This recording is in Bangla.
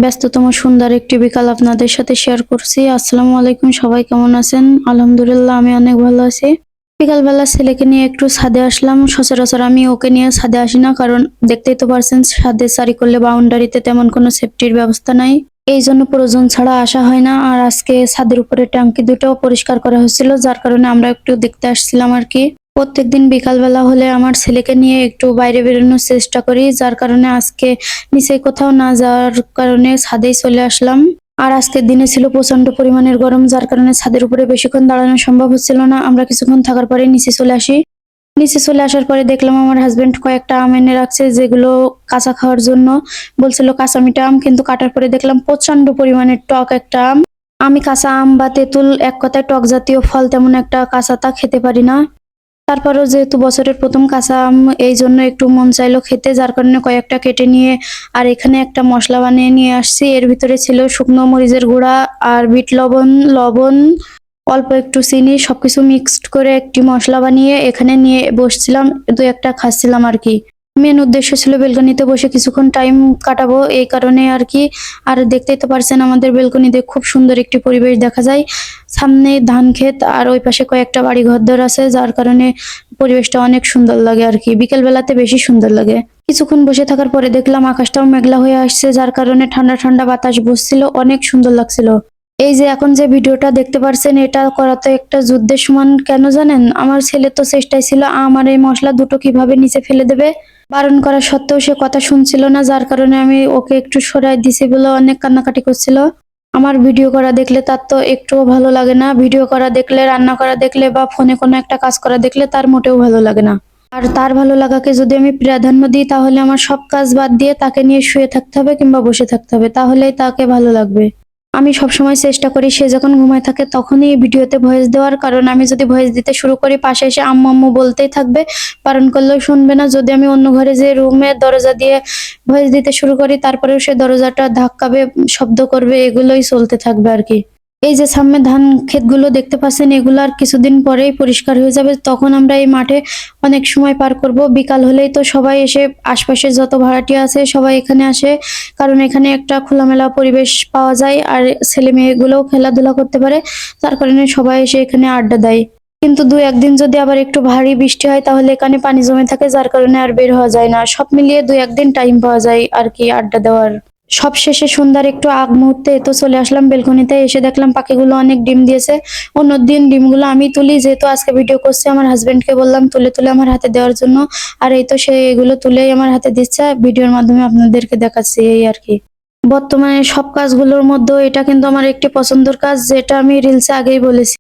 ব্যস্ততম সুন্দর একটি বিকাল আপনাদের সাথে শেয়ার করছি। আসসালামু আলাইকুম, সবাই কেমন আছেন? আলহামদুলিল্লাহ আমি অনেক ভালো আছি। বিকালবেলা ছেলেকে নিয়ে একটু ছাদে আসলাম। সচরাচর আমি ওকে নিয়ে ছাদে আসি না, কারণ দেখতেই তো পারছেন ছাদে সারি করলে বাউন্ডারিতে তেমন কোনো সেফটির ব্যবস্থা নাই। এই জন্য প্রয়োজন ছাড়া আসা হয় না। আর আজকে ছাদের উপরে ট্যাঙ্কি দুটোও পরিষ্কার করা হয়েছিল, যার কারণে আমরা একটু দেখতে আসছিলাম আর কি। প্রত্যেকদিন বিকালবেলা হলে আমার ছেলেকে নিয়ে একটু বাইরে বেরোনোর চেষ্টা করি, যার কারণে আজকে নিচে কোথাও না যাওয়ার কারণে ছাদেই চলে আসলাম। আর আজকের দিনে ছিল প্রচন্ড পরিমাণের গরম, যার কারণে ছাদের উপরে বেশিক্ষণ দাঁড়ানো সম্ভব হচ্ছিল না। আমরা কিছুক্ষণ থাকার পরে নিচে চলে আসি। নিচে চলে আসার পরে দেখলাম আমার হাজবেন্ড কয়েকটা আম এনে রাখছে, যেগুলো কাঁচা খাওয়ার জন্য বলছিল, কাঁচা মিঠা আম। কিন্তু কাটার পরে দেখলাম প্রচন্ড পরিমাণের টক একটা আম। আমি কাঁচা আম বা তেঁতুল, এক কথায় টক জাতীয় ফল, তেমন একটা কাঁচাটা খেতে পারি না। তারপরেও যেহেতু বছরের প্রথম কাঁচা আম, এই জন্য একটু মন চাইলো খেতে, যার কারণে কয়েকটা কেটে নিয়ে আর এখানে একটা মশলা বানিয়ে নিয়ে আসছি। এর ভিতরে ছিল শুকনো মরিচের গুঁড়া আর বিট লবণ, লবণ, অল্প একটু চিনি, সবকিছু মিক্সড করে একটি মশলা বানিয়ে এখানে নিয়ে বসছিলাম, দু একটা খাচ্ছিলাম আর কি। মেন উদ্দেশ্য ছিল বেলকনিতে বসে কিছুক্ষণ টাইম কাটাবো, এই কারণে আর কি। আর দেখতেই তো পারছেন আমাদের বেলকনিতে খুব সুন্দর একটি পরিবেশ দেখা যায়। সামনে ধান ক্ষেত আর ওই পাশে কয়েকটা বাড়ি ঘরদর আছে, যার কারণে পরিবেশটা অনেক সুন্দর লাগে আর কি। বিকেল বেলাতে বেশি সুন্দর লাগে। কিছুক্ষণ বসে থাকার পরে দেখলাম আকাশটাও মেঘলা হয়ে আসছে, যার কারণে ঠান্ডা ঠান্ডা বাতাস বসছিল, অনেক সুন্দর লাগছিল। এই যে এখন যে ভিডিওটা দেখতে পারছেন, এটা করা তো একটা যুদ্ধের সমান। কেন জানেন? আমার ছেলে তো চেষ্টায় ছিল আমার এই মশলা দুটো কিভাবে নিচে ফেলে দেবে। বারণ করা সত্ত্বেও সে কথা শুনছিল না, যার কারণে আমি ওকে একটু সরাই দিছি বলে অনেক কান্নাকাটি করছিল। আমার ভিডিও করা দেখলে তার তো একটুও ভালো লাগে না। ভিডিও করা দেখলে, রান্না করা দেখলে বা ফোনে কোনো একটা কাজ করা দেখলে তার মোটেও ভালো লাগে না। আর তার ভালো লাগাকে যদি আমি প্রাধান্য দিই, তাহলে আমার সব কাজ বাদ দিয়ে তাকে নিয়ে শুয়ে থাকতে হবে কিংবা বসে থাকতে হবে, তাহলেই তাকে ভালো লাগবে। আমি সবসময় চেষ্টা করি সে যখন ঘুমায় থাকে তখনই ভিডিওতে ভয়েস দেওয়ার, কারণ আমি যদি ভয়েস দিতে শুরু করি পাশে এসে আম্মু আম্মু বলতেই থাকবে, বারণ করলেও শুনবে না। যদি আমি অন্য ঘরে যে রুমের দরজা দিয়ে ভয়েস দিতে শুরু করি, তারপরেও সে দরজাটা ধাক্কাবে, শব্দ করবে, এগুলোই চলতে থাকবে আর কি। এই যে সামনে ধান ক্ষেতগুলো দেখতে পাচ্ছেন, এগুলো আর কিছুদিন পরেই পরিষ্কার হয়ে যাবে, তখন আমরা এই মাঠে অনেক সময় পার করব। বিকাল হলেই তো সবাই এসে, আশপাশের যত ভাড়াটিয়া আছে সবাই এখানে আসে, কারণ এখানে একটা খোলামেলা পরিবেশ পাওয়া যায় আর ছেলে মেয়েগুলোও খেলাধুলা করতে পারে, তার কারণে সবাই এসে এখানে আড্ডা দেয়। কিন্তু দু একদিন যদি আবার একটু ভারী বৃষ্টি হয়, তাহলে এখানে পানি জমে থাকে, যার কারণে আর বের হওয়া যায় না। সব মিলিয়ে দু একদিন টাইম পাওয়া যায় আর কি আড্ডা দেওয়ার। সবশেষে সন্ধ্যার একটু আগ মুহূর্তে তো চলে আসলাম বেলকনিতে, এসে দেখলাম পাখিগুলো অনেক ডিম দিয়েছে। অন্যদিন ডিমগুলো আমি তুলি, যেহেতু আজকে ভিডিও করছি আমার হাজবেন্ডকে বললাম তুলে তুলে আমার হাতে দেওয়ার জন্য। আর এই তো সে এগুলো তুলেই আমার হাতে দিচ্ছে, ভিডিওর মাধ্যমে আপনাদেরকে দেখাচ্ছি, এই আর কি। বর্তমানে সব কাজগুলোর মধ্যে এটা কিন্তু আমার একটি পছন্দের কাজ, যেটা আমি রিলসে আগেই বলেছি।